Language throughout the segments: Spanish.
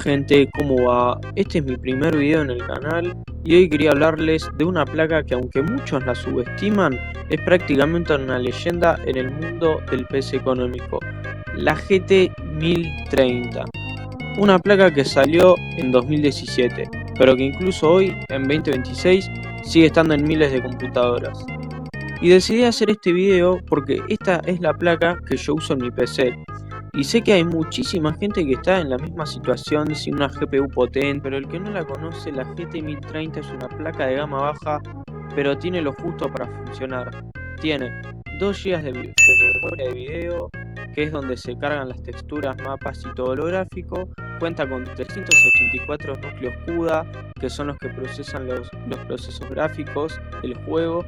gente, ¿cómo va? Este es mi primer video en el canal y hoy quería hablarles de una placa que, aunque muchos la subestiman, es prácticamente una leyenda en el mundo del PC económico, la GT 1030. Una placa que salió en 2017, pero que incluso hoy, en 2026, sigue estando en miles de computadoras. Y decidí hacer este video porque esta es la placa que yo uso en mi PC. Y sé que hay muchísima gente que está en la misma situación sin una GPU potente, pero el que no la conoce, la GT 1030 es una placa de gama baja, pero tiene lo justo para funcionar. Tiene 2 GB de memoria de video, que es donde se cargan las texturas, mapas y todo lo gráfico. Cuenta con 384 núcleos CUDA, que son los que procesan los procesos gráficos del juego,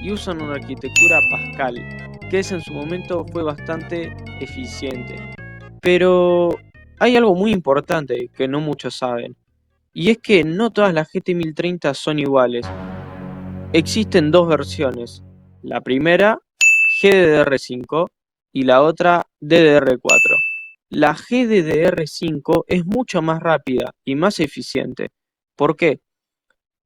y usan una arquitectura Pascal, que en su momento fue bastante eficiente. Pero hay algo muy importante que no muchos saben, y es que no todas las GT 1030 son iguales. Existen dos versiones, la primera GDDR5 y la otra DDR4. La GDDR5 es mucho más rápida y más eficiente. ¿Por qué?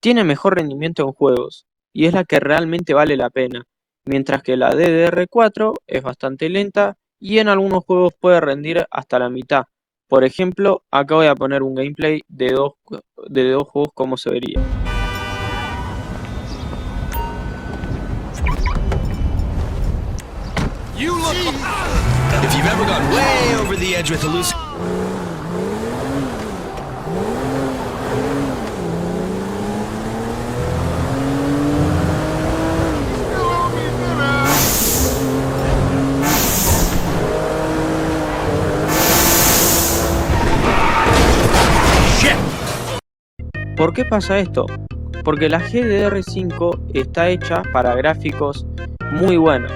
Tiene mejor rendimiento en juegos, y es la que realmente vale la pena, mientras que la DDR4 es bastante lenta y en algunos juegos puede rendir hasta la mitad. Por ejemplo, acá voy a poner un gameplay de dos juegos como se vería. If you've ever gone way over the edge with ¿Por qué pasa esto? Porque la GDDR5 está hecha para gráficos muy buenos,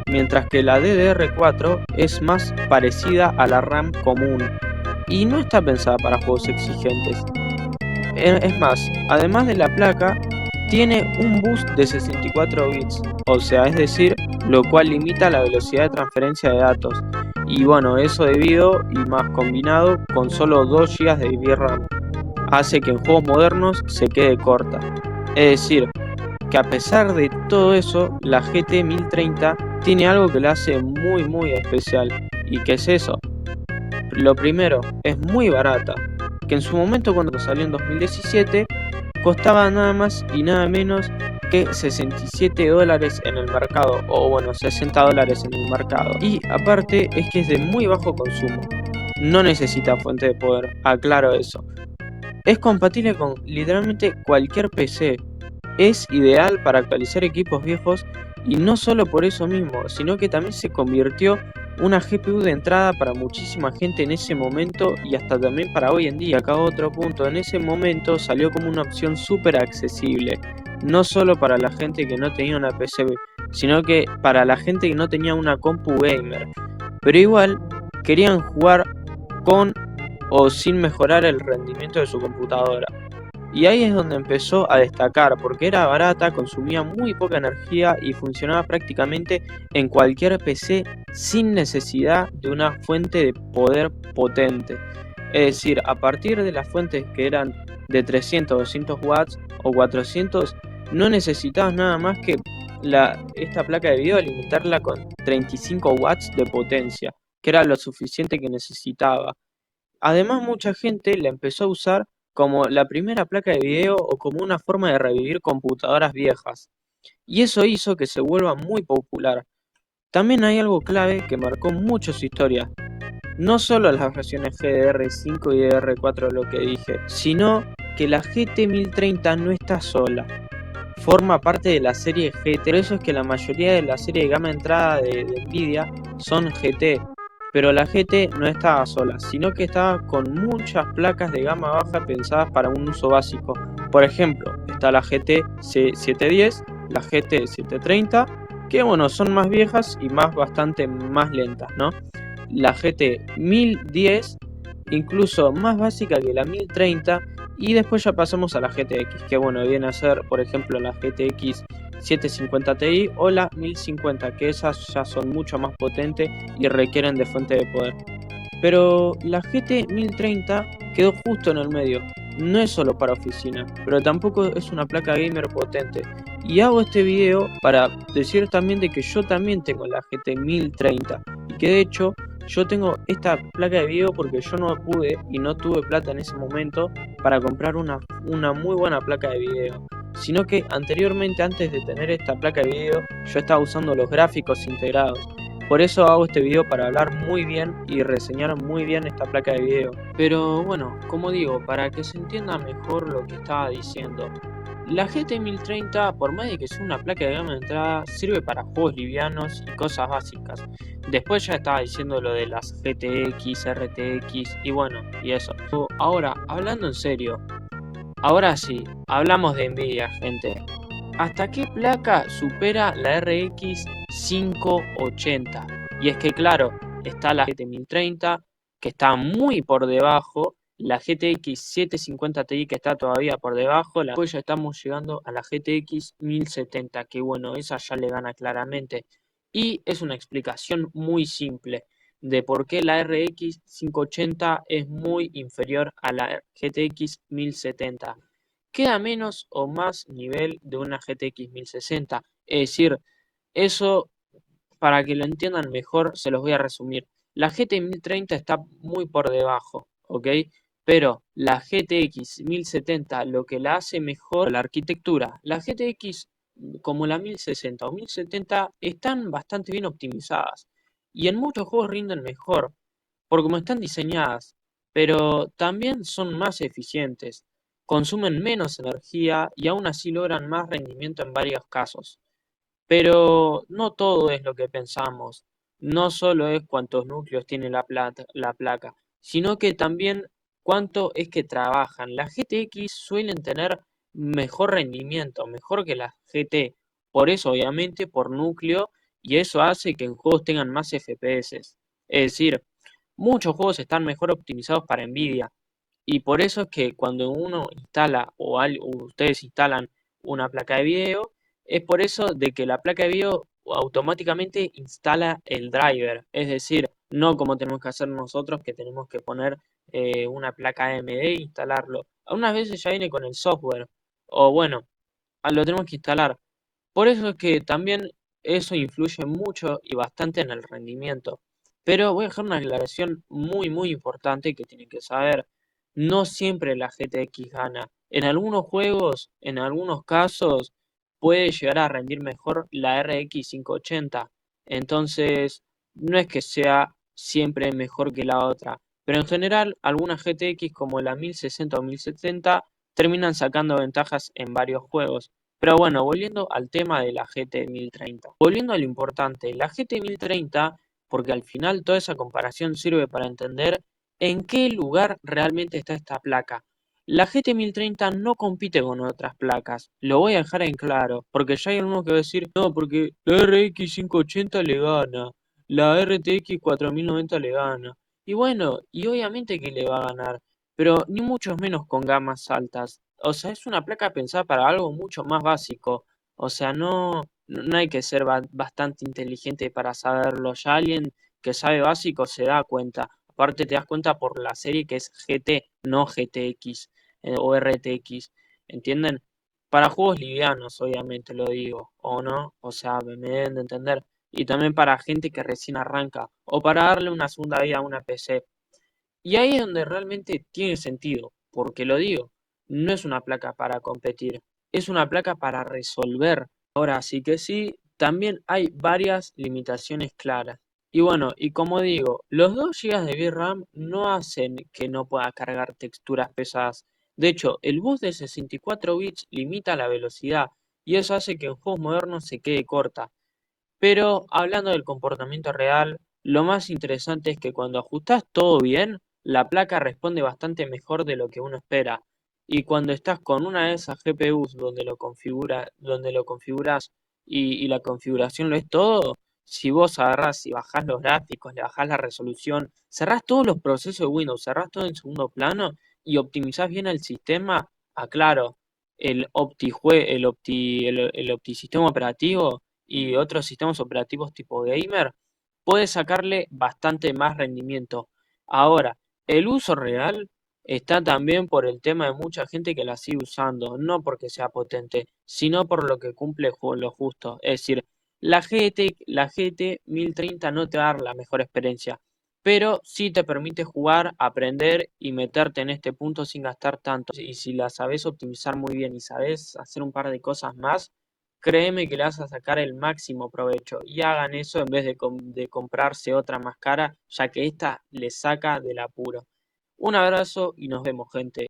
mientras que la DDR4 es más parecida a la RAM común y no está pensada para juegos exigentes. Es más, además de la placa, tiene un boost de 64 bits, o sea, es decir, lo cual limita la velocidad de transferencia de datos. Y bueno, eso debido y más combinado con solo 2 GB de VRAM, hace que en juegos modernos se quede corta. Es decir, que a pesar de todo eso, la GT 1030 tiene algo que la hace muy especial. ¿Y qué es eso? Lo primero, es muy barata, que en su momento, cuando salió en 2017, costaba nada más y nada menos que $67 en el mercado, o bueno, $60 en el mercado. Y aparte es que es de muy bajo consumo, no necesita fuente de poder, aclaro eso. Es compatible con literalmente cualquier PC, es ideal para actualizar equipos viejos, y no solo por eso mismo, sino que también se convirtió una GPU de entrada para muchísima gente en ese momento y hasta también para hoy en día. Acá otro punto, en ese momento salió como una opción súper accesible, no solo para la gente que no tenía una PC, sino que para la gente que no tenía una compu gamer, pero igual querían jugar con o sin mejorar el rendimiento de su computadora. Y ahí es donde empezó a destacar, porque era barata, consumía muy poca energía y funcionaba prácticamente en cualquier PC sin necesidad de una fuente de poder potente. Es decir, a partir de las fuentes que eran de 300, 200 watts o 400, no necesitabas nada más que esta placa de video alimentarla con 35 watts de potencia, que era lo suficiente que necesitaba. Además, mucha gente la empezó a usar como la primera placa de video o como una forma de revivir computadoras viejas, y eso hizo que se vuelva muy popular. También hay algo clave que marcó mucho su historia, no solo las versiones GDR5 y DDR4 lo que dije, sino que la GT 1030 no está sola, forma parte de la serie GT. Por eso es que la mayoría de la serie de gama entrada de Nvidia son GT. Pero la GT no estaba sola, sino que estaba con muchas placas de gama baja pensadas para un uso básico. Por ejemplo, está la GT 710, la GT 730, que bueno, son más viejas y bastante más lentas, ¿no? La GT 1010, incluso más básica que la 1030, y después ya pasamos a la GTX, que bueno, viene a ser, por ejemplo, la GTX 750 Ti o la 1050, que esas ya son mucho más potentes y requieren de fuente de poder. Pero la GT 1030 quedó justo en el medio. No es solo para oficina, pero tampoco es una placa gamer potente. Y hago este video para decir también de que yo también tengo la GT 1030 y que de hecho yo tengo esta placa de video porque yo no pude y no tuve plata en ese momento para comprar una muy buena placa de video, sino que anteriormente, antes de tener esta placa de video, yo estaba usando los gráficos integrados. Por eso hago este video, para hablar muy bien y reseñar muy bien esta placa de video. Pero bueno, como digo, para que se entienda mejor lo que estaba diciendo, la GT 1030, por más de que sea una placa de gama de entrada, sirve para juegos livianos y cosas básicas. Después ya estaba diciendo lo de las GTX, RTX y bueno, y eso. Ahora, hablando en serio, ahora sí, hablamos de Nvidia, gente. ¿Hasta qué placa supera la RX 580? Y es que claro, está la GT 1030, que está muy por debajo, la GTX 750 Ti, que está todavía por debajo, después ya estamos llegando a la GTX 1070, que bueno, esa ya le gana claramente. Y es una explicación muy simple de por qué la RX 580 es muy inferior a la GTX 1070. Queda menos o más nivel de una GTX 1060. Es decir, eso, para que lo entiendan mejor, se los voy a resumir. La GT 1030 está muy por debajo, ¿ok? Pero la GTX 1070, lo que la hace mejor, la arquitectura. La GTX, como la 1060 o 1070, están bastante bien optimizadas. Y en muchos juegos rinden mejor, por cómo están diseñadas. Pero también son más eficientes, consumen menos energía y aún así logran más rendimiento en varios casos. Pero no todo es lo que pensamos. No solo es cuántos núcleos tiene la placa, sino que también cuánto es que trabajan. Las GTX suelen tener mejor rendimiento, mejor que las GT. Por eso, obviamente, por núcleo, y eso hace que en juegos tengan más FPS. Es decir, muchos juegos están mejor optimizados para Nvidia. Y por eso es que cuando uno instala o ustedes instalan una placa de video, es por eso de que la placa de video automáticamente instala el driver. Es decir, no como tenemos que hacer nosotros, que tenemos que poner una placa AMD e instalarlo. Algunas veces ya viene con el software. O bueno, lo tenemos que instalar. Por eso es que también eso influye mucho y bastante en el rendimiento. Pero voy a dejar una aclaración muy importante que tienen que saber. No siempre la GTX gana. En algunos juegos, en algunos casos, puede llegar a rendir mejor la RX 580. Entonces, no es que sea siempre mejor que la otra. Pero en general, algunas GTX como la 1060 o 1070 terminan sacando ventajas en varios juegos. Pero bueno, volviendo al tema de la GT 1030. Volviendo a lo importante, la GT 1030, porque al final toda esa comparación sirve para entender en qué lugar realmente está esta placa. La GT 1030 no compite con otras placas, lo voy a dejar en claro, porque ya hay algunos que va a decir, no, porque la RX 580 le gana, la RTX 4090 le gana. Y bueno, y obviamente que le va a ganar, pero ni mucho menos con gamas altas. O sea, es una placa pensada para algo mucho más básico. O sea, no hay que ser bastante inteligente para saberlo. Ya alguien que sabe básico se da cuenta. Aparte te das cuenta por la serie que es GT, no GTX o RTX. ¿Entienden? Para juegos livianos, obviamente lo digo, o no, o sea, me deben de entender. Y también para gente que recién arranca, o para darle una segunda vida a una PC. Y ahí es donde realmente tiene sentido, porque lo digo, no es una placa para competir, es una placa para resolver. Ahora sí que sí, también hay varias limitaciones claras. Y bueno, y como digo, los 2 GB de VRAM no hacen que no pueda cargar texturas pesadas. De hecho, el bus de 64 bits limita la velocidad y eso hace que en juegos modernos se quede corta. Pero hablando del comportamiento real, lo más interesante es que cuando ajustás todo bien, la placa responde bastante mejor de lo que uno espera. Y cuando estás con una de esas GPUs donde lo configuras y la configuración lo es todo, si vos agarrás y bajás los gráficos, le bajás la resolución, cerrás todos los procesos de Windows, cerrás todo en segundo plano y optimizás bien el sistema, aclaro, el OptiSistema operativo y otros sistemas operativos tipo gamer, puede sacarle bastante más rendimiento. Ahora, el uso real está también por el tema de mucha gente que la sigue usando, no porque sea potente, sino por lo que cumple lo justo. Es decir, la GT 1030 no te va a dar la mejor experiencia, pero sí te permite jugar, aprender y meterte en este punto sin gastar tanto. Y si la sabes optimizar muy bien y sabes hacer un par de cosas más, créeme que le vas a sacar el máximo provecho y hagan eso en vez de comprarse otra más cara, ya que esta le saca del apuro. Un abrazo y nos vemos, gente.